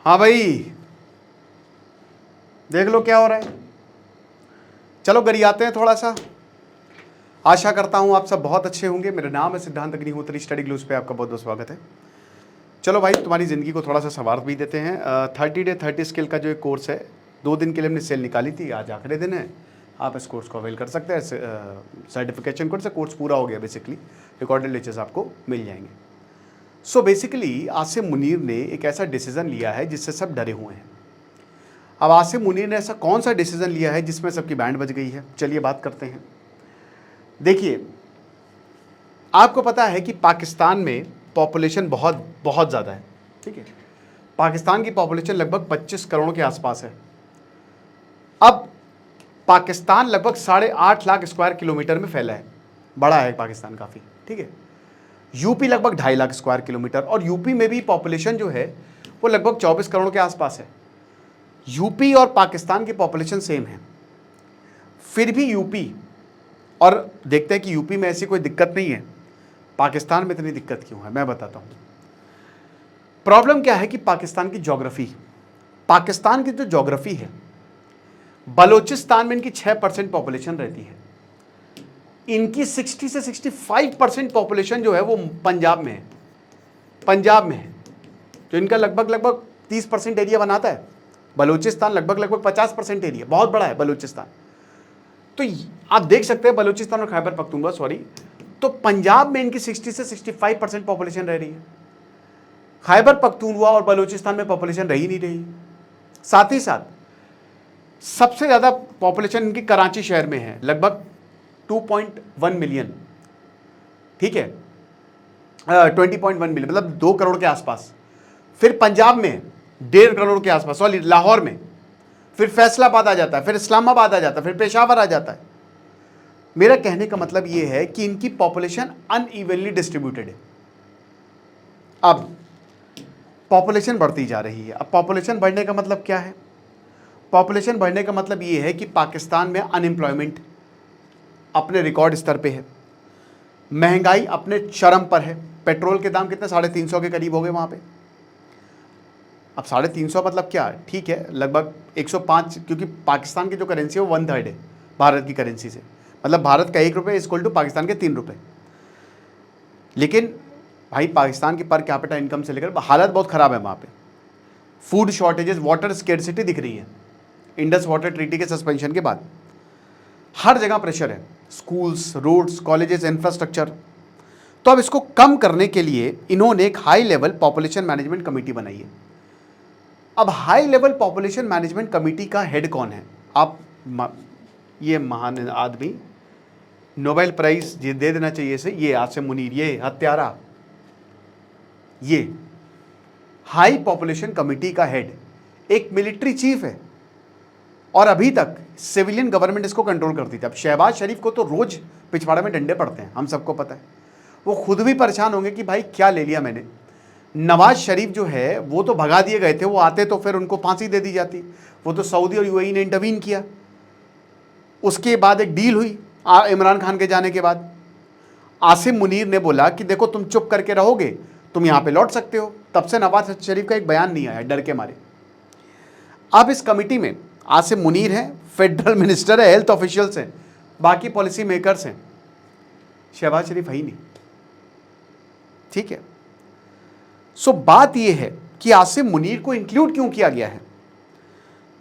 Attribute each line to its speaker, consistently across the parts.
Speaker 1: हाँ भाई, देख लो क्या हो रहा है। चलो गरियाते हैं थोड़ा सा। आशा करता हूँ आप सब बहुत अच्छे होंगे। मेरा नाम है सिद्धांत अग्निहोत्री, स्टडी ग्लूज पे आपका बहुत बहुत स्वागत है। चलो भाई, तुम्हारी ज़िंदगी को थोड़ा सा संवार भी देते हैं। 30 डे 30 स्किल का जो एक कोर्स है, 2 दिन के लिए हमने सेल निकाली थी, आज आखिरी दिन है। आप इस कोर्स को अवेल कर सकते हैं। सर्टिफिकेशन कोर्स से कोर्स पूरा हो गया बेसिकली। रिकॉर्डेड लेक्चर्स आपको मिल जाएंगे। सो बेसिकली आसिम मुनीर ने एक ऐसा डिसीजन लिया है जिससे सब डरे हुए हैं। अब आसिम मुनीर ने ऐसा कौन सा डिसीजन लिया है जिसमें सबकी बैंड बज गई है, चलिए बात करते हैं। देखिए, आपको पता है कि पाकिस्तान में पॉपुलेशन बहुत बहुत ज़्यादा है, ठीक है। पाकिस्तान की पॉपुलेशन लगभग 25 करोड़ के आसपास है। अब पाकिस्तान लगभग 8.5 लाख स्क्वायर किलोमीटर में फैला है, बड़ा है पाकिस्तान काफ़ी, ठीक है। यूपी लगभग 2.5 लाख स्क्वायर किलोमीटर, और यूपी में भी पॉपुलेशन जो है वो लगभग 24 करोड़ के आसपास है। यूपी और पाकिस्तान की पॉपुलेशन सेम है, फिर भी यूपी, और देखते हैं कि यूपी में ऐसी कोई दिक्कत नहीं है, पाकिस्तान में इतनी दिक्कत क्यों है, मैं बताता हूं। प्रॉब्लम क्या है कि पाकिस्तान की जो ज्योग्राफी है, बलूचिस्तान में इनकी 6% पॉपुलेशन रहती है। इनकी 60 से 65% पॉपुलेशन जो है वो पंजाब में है, जो इनका लगभग 30% एरिया बनाता है। बलूचिस्तान लगभग 50% एरिया, बहुत बड़ा है बलूचिस्तान। तो आप देख सकते हैं बलूचिस्तान और खैबर पख्तूनख्वा, तो पंजाब में इनकी 60 से 65% पॉपुलेशन रह रही है। खैबर पख्तूनख्वा और बलूचिस्तान में पॉपुलेशन रही नहीं रही। साथ ही साथ सबसे ज़्यादा पॉपुलेशन इनकी कराची शहर में है, लगभग 2.1 मिलियन, ठीक है, 20.1 मिलियन, मतलब 2 करोड़ के आसपास। फिर पंजाब में 1.5 करोड़ के आसपास, सॉरी लाहौर में, फिर फैसलाबाद आ जाता है, फिर इस्लामाबाद आ जाता है, फिर पेशावर आ जाता है। मेरा कहने का मतलब यह है कि इनकी पॉपुलेशन अनइवनली डिस्ट्रीब्यूटेड है। अब पॉपुलेशन बढ़ती जा रही है। अब पॉपुलेशन बढ़ने का मतलब क्या है? पॉपुलेशन बढ़ने का मतलब यह है कि पाकिस्तान में अनएम्प्लॉयमेंट अपने रिकॉर्ड स्तर पे है, महंगाई अपने चरम पर है। पेट्रोल के दाम कितने, 350 के करीब हो गए वहाँ पे। अब 350 मतलब क्या, ठीक है, लगभग 105, क्योंकि पाकिस्तान की जो करेंसी है वो 1/3 है भारत की करेंसी से, मतलब भारत का 1 रुपये इक्वल टू पाकिस्तान के 3 रुपये। लेकिन भाई पाकिस्तान की पर कैपिटा इनकम से लेकर हालत बहुत ख़राब है वहाँ पे। फूड शॉर्टेजेस, वाटर स्केर्सिटी दिख रही है इंडस वाटर ट्रीटी के सस्पेंशन के बाद। हर जगह प्रेशर है, स्कूल्स, रोड्स, कॉलेजेस, इंफ्रास्ट्रक्चर। तो अब इसको कम करने के लिए इन्होंने एक high level population management committee बनाई है। अब high level population management committee का हेड कौन है? आप ये महान आदमी, नोबेल प्राइज दे देना चाहिए इसे, ये आसिम मुनीर, ये हत्यारा, ये हाई पॉपुलेशन कमेटी का हेड एक मिलिट्री चीफ है, और अभी तक सिविलियन गवर्नमेंट इसको कंट्रोल करती थी। अब शहबाज शरीफ को तो रोज पिछवाड़े में डंडे पड़ते हैं, हम सबको पता है। वो खुद भी परेशान होंगे कि भाई क्या ले लिया मैंने। नवाज शरीफ जो है वो तो भगा दिए गए थे, वो आते तो फिर उनको फांसी दे दी जाती। वो तो सऊदी और यूएई ने इंटरवीन किया, उसके बाद एक डील हुई इमरान खान के जाने के बाद। आसिम मुनीर ने बोला कि देखो तुम चुप करके रहोगे, तुम यहां पे लौट सकते हो। तब से नवाज शरीफ का एक बयान नहीं आया, डर के मारे। अब इस कमेटी में आसिम मुनीर है, फेडरल मिनिस्टर है, हेल्थ ऑफिशियल्स हैं, बाकी पॉलिसी मेकर्स हैं, शहबाज शरीफ है ही नहीं, ठीक है। सो बात यह है कि आसिम मुनीर को इंक्लूड क्यों किया गया है?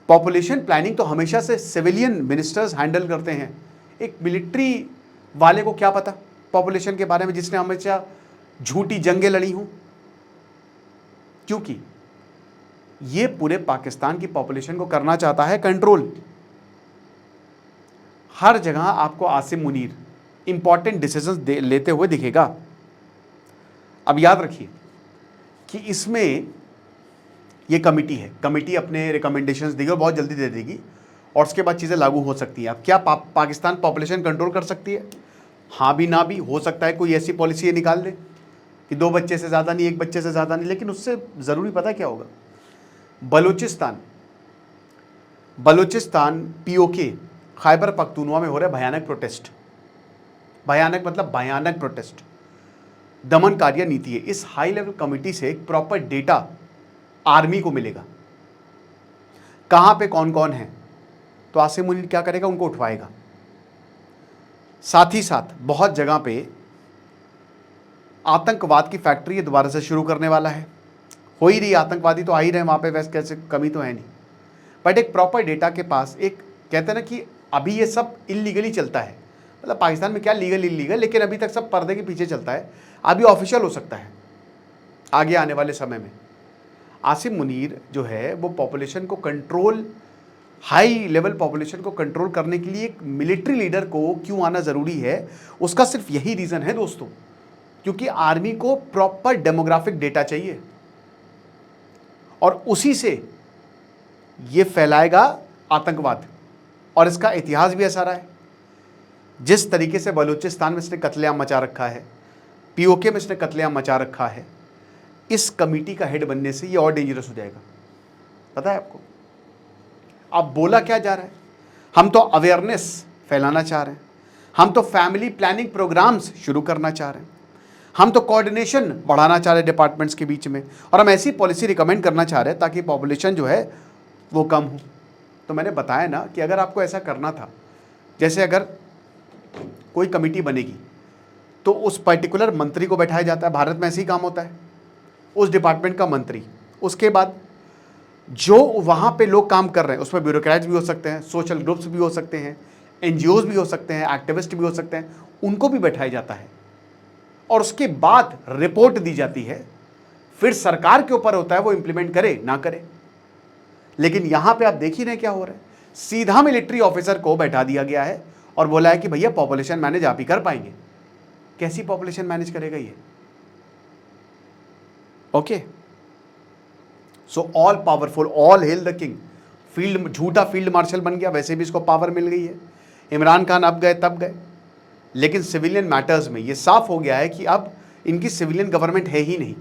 Speaker 1: पॉपुलेशन प्लानिंग तो हमेशा से सिविलियन मिनिस्टर्स हैंडल करते हैं। एक मिलिट्री वाले को क्या पता पॉपुलेशन के बारे में, जिसने हमेशा झूठी जंगें लड़ी हूं? क्योंकि ये पूरे पाकिस्तान की पॉपुलेशन को करना चाहता है कंट्रोल। हर जगह आपको आसिम मुनीर इंपॉर्टेंट डिसीजंस लेते हुए दिखेगा। अब याद रखिए कि इसमें ये कमेटी है, कमेटी अपने रिकमेंडेशंस देगी और बहुत जल्दी दे देगी, और उसके बाद चीज़ें लागू हो सकती हैं। अब क्या पाकिस्तान पॉपुलेशन कंट्रोल कर सकती है? हाँ भी ना भी हो सकता है। कोई ऐसी पॉलिसी निकाल दे कि 2 बच्चे से ज़्यादा नहीं, 1 बच्चे से ज़्यादा नहीं, लेकिन उससे ज़रूरी पता क्या होगा? बलूचिस्तान पीओके खैबर पख्तूनख्वा में हो रहा है भयानक प्रोटेस्ट। भयानक मतलब भयानक प्रोटेस्ट, दमनकारी नीति है। इस हाई लेवल कमेटी से एक प्रॉपर डेटा आर्मी को मिलेगा। कहां पे कौन कौन है, तो आसिम मुनीर क्या करेगा, उनको उठवाएगा। साथ ही साथ बहुत जगह पे आतंकवाद की फैक्ट्री ये दोबारा से शुरू करने वाला है। हो ही रही, आतंकवादी तो आ ही रहे वहां पे, वैसे कैसे कमी तो है नहीं, बट एक प्रॉपर डेटा के पास, एक कहते हैं ना कि अभी ये सब इलीगली चलता है, मतलब पाकिस्तान में क्या लीगल इलीगल, लेकिन अभी तक सब पर्दे के पीछे चलता है। अभी ऑफिशियल हो सकता है आगे आने वाले समय में। आसिम मुनीर जो है वो पॉपुलेशन को कंट्रोल, हाई लेवल पॉपुलेशन को कंट्रोल करने के लिए एक मिलिट्री लीडर को क्यों आना ज़रूरी है, उसका सिर्फ यही रीज़न है दोस्तों, क्योंकि आर्मी को प्रॉपर डेमोग्राफिक डेटा चाहिए और उसी से ये फैलाएगा आतंकवाद। और इसका इतिहास भी ऐसा रहा है, जिस तरीके से बलूचिस्तान में इसने कत्लेआम मचा रखा है, पीओके में इसने कत्लेआम मचा रखा है, इस कमेटी का हेड बनने से ये और डेंजरस हो जाएगा। पता है आपको? अब बोला क्या जा रहा है, हम तो अवेयरनेस फैलाना चाह रहे हैं, हम तो फैमिली प्लानिंग प्रोग्राम्स शुरू करना चाह रहे हैं, हम तो कोऑर्डिनेशन बढ़ाना चाह रहे हैं डिपार्टमेंट्स के बीच में, और हम ऐसी पॉलिसी रिकमेंड करना चाह रहे हैं ताकि पॉपुलेशन जो है वो कम हो। तो मैंने बताया ना कि अगर आपको ऐसा करना था, जैसे अगर कोई कमेटी बनेगी तो उस पर्टिकुलर मंत्री को बैठाया जाता है, भारत में ऐसे ही काम होता है, उस डिपार्टमेंट का मंत्री, उसके बाद जो वहाँ पे लोग काम कर रहे हैं, उसमें ब्यूरोक्रेट्स भी हो सकते हैं, सोशल ग्रुप्स भी हो सकते हैं, एनजीओज भी हो सकते हैं, एक्टिविस्ट भी हो सकते हैं, उनको भी बैठाया जाता है और उसके बाद रिपोर्ट दी जाती है। फिर सरकार के ऊपर होता है वो इंप्लीमेंट करे ना करे। लेकिन यहां पे आप देख ही रहे क्या हो रहा है, सीधा मिलिट्री ऑफिसर को बैठा दिया गया है और बोला है कि भैया पॉपुलेशन मैनेज आप ही कर पाएंगे। कैसी पॉपुलेशन मैनेज करेगा ये? Okay, so all powerful, all hello the king. Field, झूठा फील्ड मार्शल बन गया, वैसे भी इसको पावर मिल गई है। इमरान खान अब गए तब गए, लेकिन सिविलियन मैटर्स में ये साफ हो गया है कि अब इनकी सिविलियन गवर्नमेंट है ही नहीं।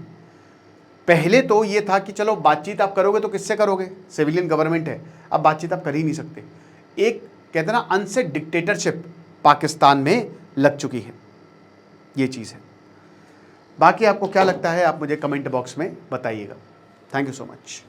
Speaker 1: पहले तो ये था कि चलो बातचीत आप करोगे तो किससे करोगे, सिविलियन गवर्नमेंट है, अब बातचीत आप कर ही नहीं सकते। एक कहते हैं ना अनसेट डिक्टेटरशिप पाकिस्तान में लग चुकी है, ये चीज़ है। बाकी आपको क्या लगता है आप मुझे कमेंट बॉक्स में बताइएगा। Thank you so much.